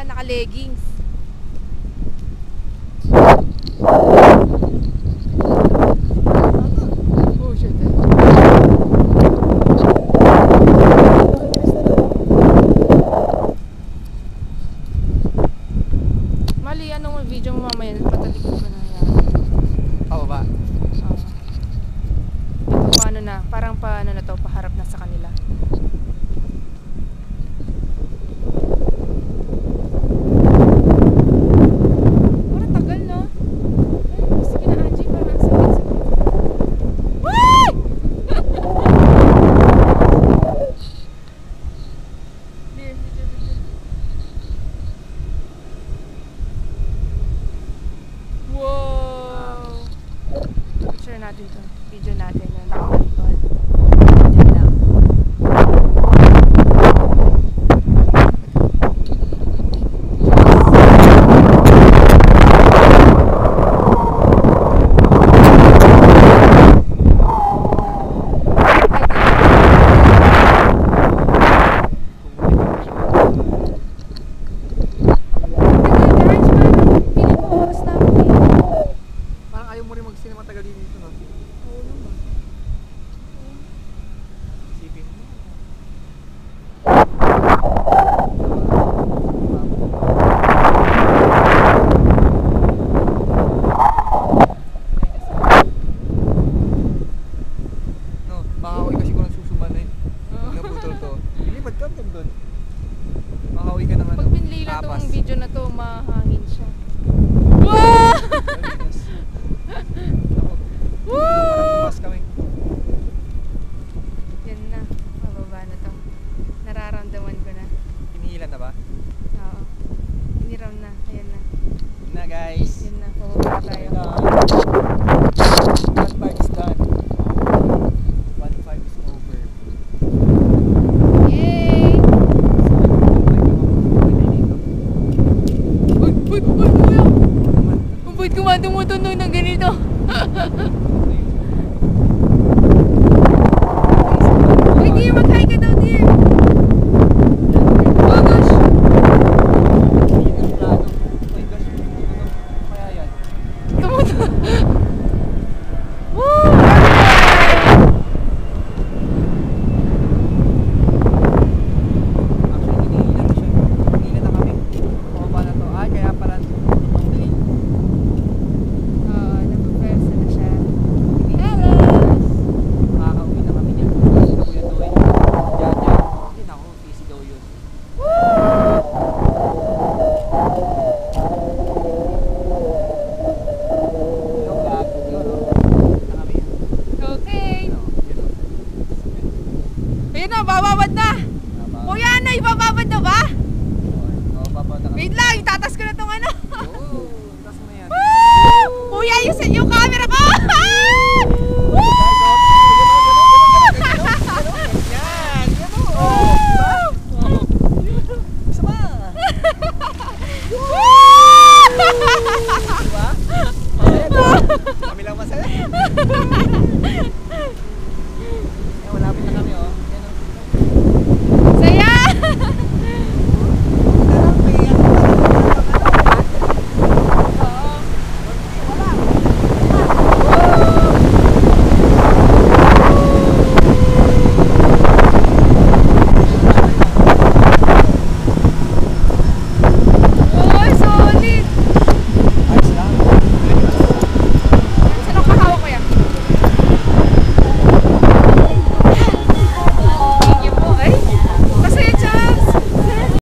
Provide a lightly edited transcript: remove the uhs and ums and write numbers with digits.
naka-leggings. Oh shit. Mali, anong video mo mamaya? Patalikod ko na yan. Oo ba? Oo. Ito paano na? Parang paano na to? Paharap na sa kanila. Parang tagal, no? Ay, sige na, Angie. Parang ang sakit. Why? Here, video. Wow! Picture natin to. Video natin na nakakalipad. Yan lang. Parang ayaw mo rin mag-cinema tagal dito, no? Oo naman. Isipin mo. No, makakawin kasi ko ng susuman na yun. Pag naputol to. Ilipad ka hanggang doon. Makakawin ka ng ano. Pag pinlay na tapas. tong video na to, mahangin siya. Wow! Ako. Parang tumas kami. Yan na. Mababa na to. Nararamdaman ko na. Hinihilan na ba? Oo. Hiniram na. Ayan na. Yun na guys. Yan na. Pababa tayo. One part is done. 1.5 is over. Yay! Uy! Uy! Uy! Kuya! Ang bait kumadumutunog ng ganito. Uy, dear! Mag-hi ka daw, dear!